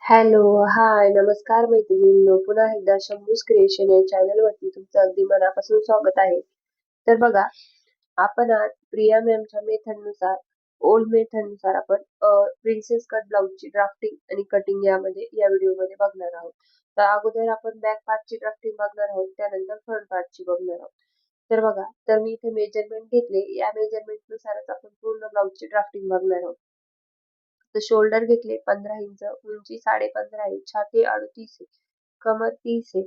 Hello, हाय, नमस्कार मैत्रिणींनो. पुन्हा एकदा शंभूज क्रिएशन या चॅनलवरती तुमचं अगदी मनापासून स्वागत आहे. तर बघा, आपण आज प्रिया मॅमच्या मेथडनुसार, ओल्ड मेथडनुसार आपण प्रिन्सेस कट ब्लाउजची ड्राफ्टिंग आणि कटिंग या व्हिडिओमध्ये बघणार आहोत. तर अगोदर आपण बॅक पार्टची ड्राफ्टिंग बघणार आहोत, त्यानंतर फ्रंट पार्टची बघणार आहोत. तर बघा, तर मी इथे मेजरमेंट घेतले. या मेजरमेंटनुसारच आपण पूर्ण ब्लाउजची ड्राफ्टिंग बघणार आहोत. तर शोल्डर घेतले 15 इंच, उंची 15.5 आहे, छाती 38 आहे, कमर 30 आहे,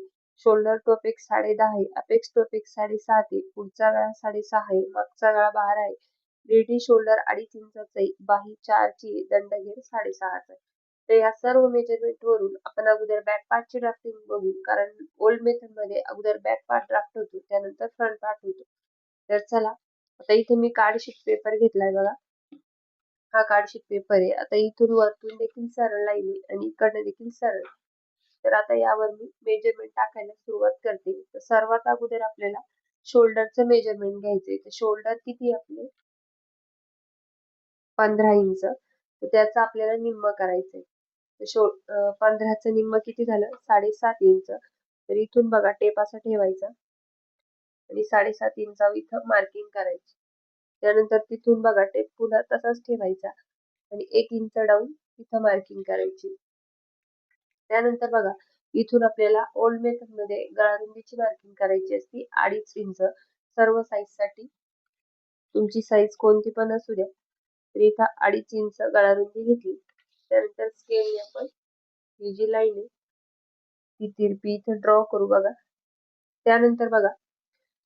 शोल्डर टू अपेक्स 10.5 आहे, अपेक्स टू अपेक्स 7.5 आहे, पुढचा गळा 6.5 आहे, मागचा गळा 12 आहे, रेडी शोल्डर 2.5 इंचाचा आहे, बाही 4 ची आहे, दंडघेर 6.5 आहे. तर या सर्व मेजरमेंट वरून आपण अगोदर बॅक पार्टची ड्राफ्टिंग बघू, कारण ओल्ड मेथड मध्ये अगोदर बॅक पार्ट ड्राफ्ट होतो, त्यानंतर फ्रंट पार्ट होतो. तर चला, आता इथे मी कार्डशीट पेपर घेतलाय बघा. हा कार्डशीट पेपर आहे. आता इथून वरतून देखील सरळ लाईन आहे आणि इकडनं देखील सरळ. तर आता यावर मी मेजरमेंट टाकायला सुरुवात करते. तर सर्वात अगोदर आपल्याला शोल्डरचं मेजरमेंट घ्यायचंय. तर शोल्डर किती आपले 15 इंच. तर त्याचं आपल्याला निम्म करायचंय. तर 15चं निम्म किती झालं 7.5 इंच. तर इथून बघा टेप असा ठेवायचा आणि 7.5 इंचावर इथं मार्किंग करायची. त्यानंतर तिथून बघा टेप पुन्हा तसाच ठेवायचा आणि 1 इंच डाऊन इथं मार्किंग करायची. त्यानंतर बघा इथून आपल्याला ओल्ड मेथड मध्ये गळारुंदीची मार्किंग करायची असती 2.5 इंच सर्व साईज साठी. तुमची साईज कोणती पण असू द्या. तर इथं 2.5 इंच गळारुंदी घेतली. त्यानंतर स्केलने आपण ही जी लाईन आहे ती तिरपी इथं ड्रॉ करू बघा. त्यानंतर बघा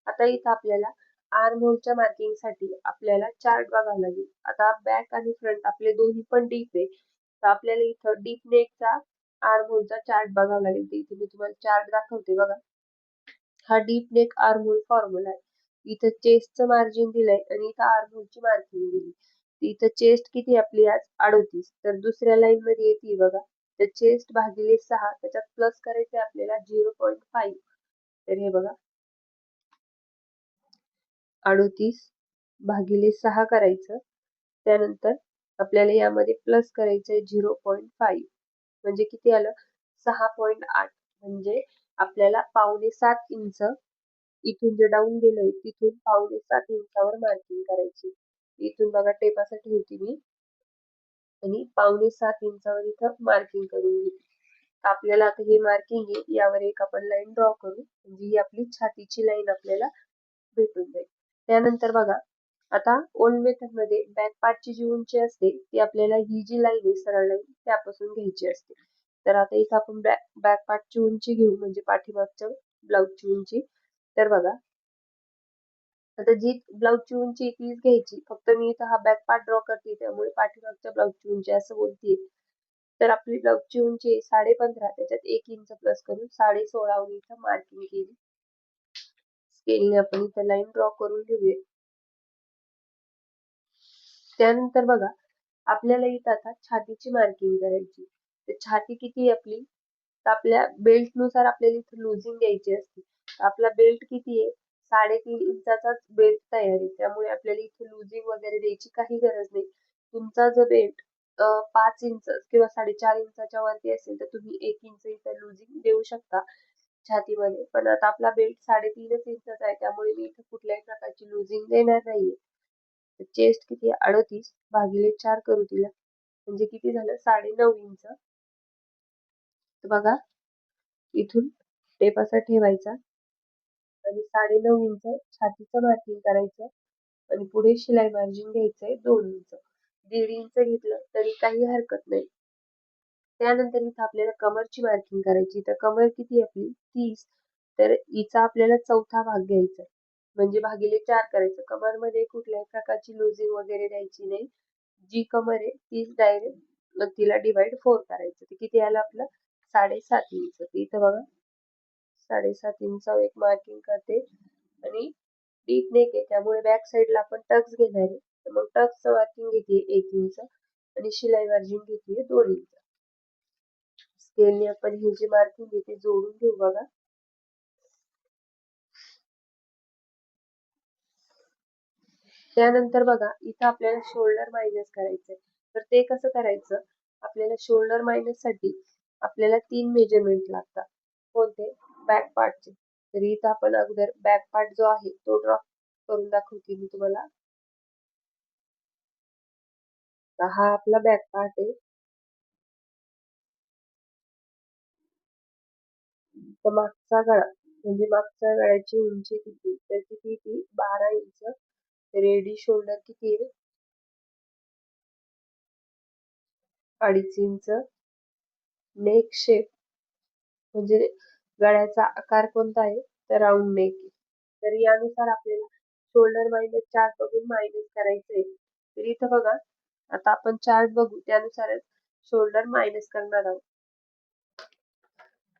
आता इथं आपल्याला आर्म होलच्या मार्किंग साठी आपल्याला चार्ट बघावा लागेल. आता बॅक आणि फ्रंट आपले दोन्ही पण डीप आहे, तर आपल्याला इथं डीप नेकचा आर्म होलचा चार्ट बघावा लागेल. इथे मी तुम्हाला चार्ट दाखवते बघा. हा deep neck armhole formula आहे. इथं चेस्टचं मार्जिन दिलंय आणि इथं आर्म होलची मार्किंग दिली. इथं चेस्ट किती आपली आज 38. तर दुसऱ्या लाईन मध्ये येते बघा. तर चेस्ट भागिले 6 त्याच्यात प्लस करायचे आपल्याला 0.5. तर हे बघा 38 भागिले 6 करायचं. त्यानंतर आपल्याला यामध्ये प्लस करायचंय 0.5 म्हणजे किती आलं 6.8. म्हणजे आपल्याला 7.5 इंच इथून जे डाऊन गेलोय तिथून 7.5 इंचावर मार्किंग करायची. इथून बघा टेप असं ठेवते मी आणि 7.5 इंचावर इथं मार्किंग करून घेते. आपल्याला आता ही मार्किंग आहे यावर एक आपण लाईन ड्रॉ करू, म्हणजे ही आपली छातीची लाईन आपल्याला भेटून जाईल. त्यानंतर बघा आता ओल्ड मेथड मध्ये बॅक पार्टची जी उंची असते ती आपल्याला ही जी लाईन आहे सरळ लाईन त्यापासून घ्यायची असते. तर आता इथं आपण बॅक पार्टची उंची घेऊ, म्हणजे पाठीमागच्या ब्लाऊजची उंची. तर बघा आता जी ब्लाऊजची उंची तीच घ्यायची, फक्त मी इथं हा बॅक पार्ट ड्रॉ करते त्यामुळे पाठीमागच्या ब्लाऊजची उंची असं बोलते. तर आपली ब्लाऊजची उंची 15.5, त्याच्यात 1 इंच प्लस करून 16.5 इथं मार्किंग केली. स्केलने आपण इथं लाईन ड्रॉ करून घेऊया. त्यानंतर बघा आपल्याला इथं आता छातीची मार्किंग करायची. तर छाती किती आपली, तर आपल्या बेल्ट नुसार आपल्याला इथं लुजिंग द्यायची असते. आपला बेल्ट किती आहे 3.5 इंचाचाच बेल्ट तयार आहे, त्यामुळे आपल्याला इथे लुजिंग वगैरे द्यायची काही गरज नाही. तुमचा जर बेल्ट 5 इंच किंवा 4.5 इंचाच्या वरती असेल तर तुम्ही 1 इंच इथं लुजिंग देऊ शकता छातीमध्ये. पण आता आपला बेल्ट 3.5 इंचाचा आहे त्यामुळे मी इथे कुठल्याही प्रकारची लुजिंग देणार नाहीये. चेस्ट किती 38 भागिले 4 करू तिला, म्हणजे किती झालं 9.5 इंच. तर बघा इथून टेप असा ठेवायचा आणि 9.5 इंच छातीचं मार्किंग करायचं आणि पुढे शिलाई मार्जिन घ्यायचंय 2 इंच. 1.5 इंच घेतलं तरी काही हरकत नाही. त्यानंतर इथं आपल्याला कमरची मार्किंग करायची. तर कमर किती आपली 30. तर हिचा आपल्याला चौथा भाग घ्यायचा, म्हणजे भागिले 4 करायचं. कमर मध्ये कुठल्याही प्रकारची लुजिंग वगैरे द्यायची नाही. जी कमर आहे तीच डायरेक्ट तिला डिवाइड 4 करायचं. ते किती आलं आपलं 7.5 इंच. इथं बघा 7.5 इंचावर एक मार्किंग करते आणि डीप नेक आहे त्यामुळे बॅक साईडला आपण टक्स घेणार आहे. तर मग टक्सचं मार्किंग घेते 1 इंच आणि शिलाई मार्जिन घेते 2 इंच. स्केलने आपण ही जी मार्किंग घेते जोडून घेऊ बघा. त्यानंतर बघा इथं आपल्याला शोल्डर मायनस करायचंय. तर ते कसं करायचं, आपल्याला शोल्डर मायनस साठी आपल्याला 3 मेजरमेंट लागतात. कोणते? बॅक पार्टचे. तर इथं आपण अगोदर बॅक पार्ट जो आहे तो ड्रॉ करून दाखवते मी तुम्हाला. तर हा आपला बॅक पार्ट आहे. तर मागचा गळा म्हणजे मागच्या गळ्याची उंची किती? तर किती ती 12 इंच. रेडी शोल्डर किती आहे? 2.5 इंच. नेक शेप म्हणजे गळ्याचा आकार कोणता आहे? तर राऊंड नेक. तर यानुसार आपल्याला शोल्डर मायनस चार्ट बघून मायनस करायचंय. तर इथं बघा, आता आपण चार्ट बघू त्यानुसारच शोल्डर मायनस करणार आहोत.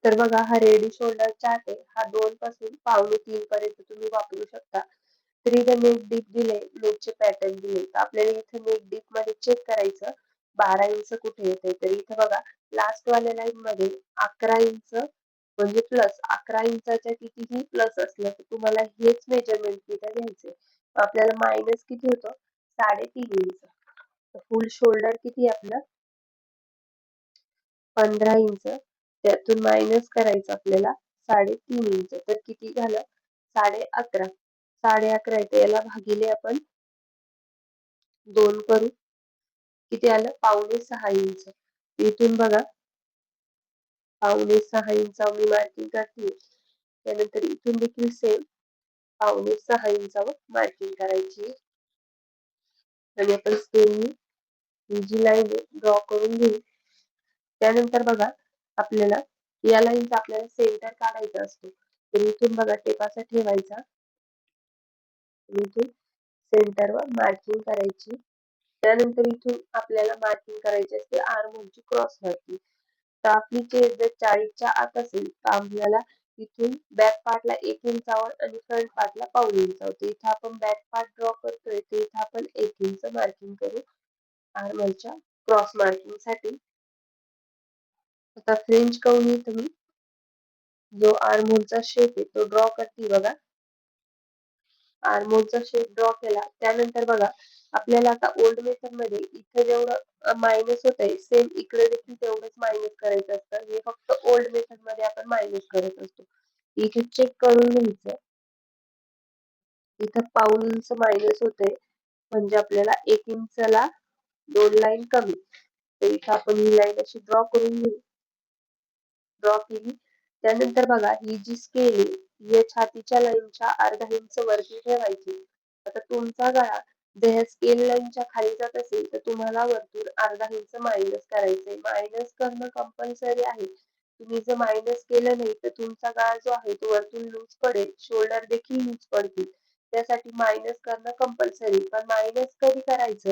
तर बघा, हा रेडी शोल्डर चार्ट आहे. हा 2 पासून 2.25 पर्यंत तुम्ही वापरू शकता. तर इथं नेक डीप दिले, नेकचे पॅटर्न दिले. तर आपल्याला इथं नेक डीप मध्ये चेक करायचं 12 इंच कुठे येते. तर इथं बघा, लास्ट वाल्या लाईन मध्ये 11 इंच म्हणजे प्लस 11 इंचाच्या कितीही प्लस असलं तर तुम्हाला हेच मेजरमेंट तिथं घ्यायचे. आपल्याला मायनस किती होतं? 3.5 इंच. फुल शोल्डर किती आपलं? 15 इंच. त्यातून मायनस करायचं आपल्याला 3.5 इंच. तर किती झालं? 11.5. 11.5 येते. याला भागिले आपण 2 करू. किती आलं? 5.25 इंच. इथून बघा, 5.25 इंच मी मार्किंग करते. त्यानंतर इथून देखील सेम 5.25 इंचावर मार्किंग करायची. आणि आपण स्केलनी ही जी लाईन आहे ड्रॉ करून घेऊ. त्यानंतर बघा, आपल्याला या लाईनचा आपल्याला सेंटर काढायचा असतो. तर इथून बघा टेप असा ठेवायचा. इथून सेंटरवर मार्किंग करायची. त्यानंतर इथून आपल्याला मार्किंग करायची असते आर्म होलची क्रॉस मार्किंग. तर आपली चेस्ट जर 40च्या आत असेल तर आपल्याला इथून बॅक पार्टला 1 इंचावर आणि फ्रंट पार्टला 1.5 इंचावर. तर इथं आपण बॅक पार्ट ड्रॉ करतोय, तर इथं आपण 1 इंच मार्किंग करू आर्म होलच्या क्रॉस मार्किंग साठी. आता फ्रेंच कवनी तुम्ही जो आर्म होलचा शेप आहे तो ड्रॉ करते बघा. आर्मोलचा शेप ड्रॉ केला. त्यानंतर बघा, आपल्याला आता ओल्ड मेथड मध्ये इथे जेवढं मायनस होत आहे सेम इकडे देखील तेवढंच मायनस करायचं असतं. हे फक्त ओल्ड मेथड मध्ये आपण मायनस करत असतो. इथे चेक करून घ्यायचं. इथं 1.5 इंच मायनस होतंय म्हणजे आपल्याला 1 इंचला 2 लाईन कमी. तर इथं आपण ही लाईन अशी ड्रॉ करून घेऊ. ड्रॉ केली. त्यानंतर बघा, ही जी स्केल आहे या छातीच्या लाईनच्या अर्धा इंच वरती ठेवायची. आता तुमचा गळा जर स्केल लाईनच्या खाली जात असेल तर तुम्हाला वरतून अर्धा इंच मायनस करायचंय. मायनस करणं कंपल्सरी आहे. तुम्ही जर मायनस केलं नाही तर तुमचा गळा जो आहे तो वरतून लूज पडेल, शोल्डर देखील लूज पडतील. त्यासाठी मायनस करणं कंपल्सरी. पण मायनस कधी करायचं?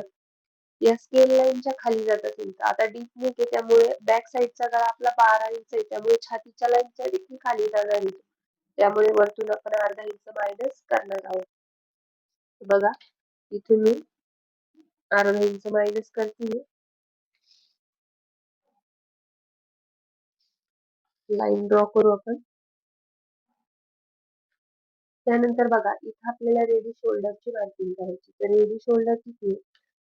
या स्केल लाईनच्या खाली जात असेल तर. आता डीप नेक आहे त्यामुळे बॅक साईडचा गळा आपला 12 इंच आहे, त्यामुळे छातीच्या लाईनच्या देखील खाली जाणार आहे. त्यामुळे वरतून आपण अर्धा इंच मायनस करणार आहोत. बघा, इथून मी अर्धा इंच मायनस करते. लाईन ड्रॉ करू आपण. त्यानंतर बघा, इथं आपल्याला रेडी शोल्डरची मार्किंग करायची. तर रेडी शोल्डर किती आहे?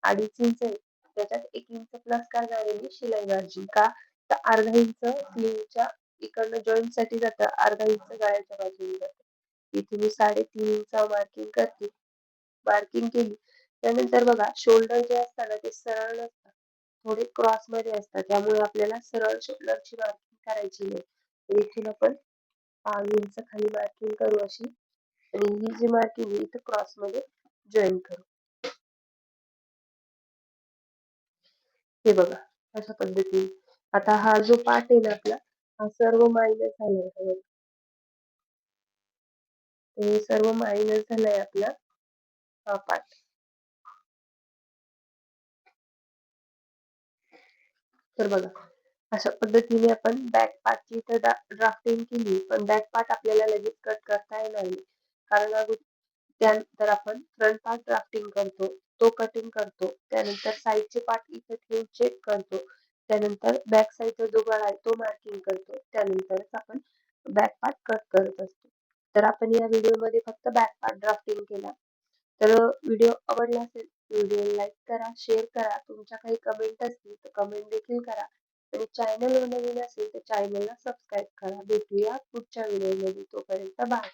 2.5 इंच आहे. त्याच्यात 1 इंच प्लस करणार आहे मी शिलाई मार्जिन. का? तर अर्धा इंच स्लीवच्या इकडनं जॉईंट साठी जातं, अर्धा इंच गळ्याच्या बाजूने जातं. इथे मी 3.5 इंच मार्किंग करते. मार्किंग केली. त्यानंतर बघा, शोल्डर जे असतात ना ते सरळ नसतात, थोडे क्रॉस मध्ये असतात. त्यामुळे आपल्याला सरळ शोल्डरची मार्किंग करायची नाही. तर इथून आपण 5 इंच खाली मार्किंग करू अशी. आणि ही जी मार्किंग आहे इथं क्रॉस मध्ये जॉईन करू. हे बघा, अशा पद्धतीने. आता हा जो पार्ट आहे ना आपला, हा सर्व मायनस झालाय. हे सर्व मायनस झालाय आपला हा पार्ट. तर बघा, अशा पद्धतीने आपण बॅक पार्टची इथं ड्राफ्टिंग केली. पण बॅक पार्ट आपल्याला लगेच कट करता येणार नाही, कारण त्यानंतर आपण फ्रंट पार्ट ड्राफ्टिंग करतो, तो कटिंग करतो. त्यानंतर साईडचे पार्ट इथे ठेवून चेक करतो. त्यानंतर बॅक साईडचा जो गळा आहे तो मार्किंग करतो. त्यानंतरच आपण बॅक पार्ट कट करत असतो. तर आपण या व्हिडिओमध्ये फक्त बॅक पार्ट ड्राफ्टिंग केला. तर व्हिडिओ आवडला असेल व्हिडिओ लाईक करा, शेअर करा. तुमच्या काही कमेंट असतील तर कमेंट देखील करा. आणि चॅनलवर नवीन असेल तर चॅनलला सबस्क्राईब करा. भेटूया पुढच्या व्हिडिओमध्ये. तोपर्यंत बाय.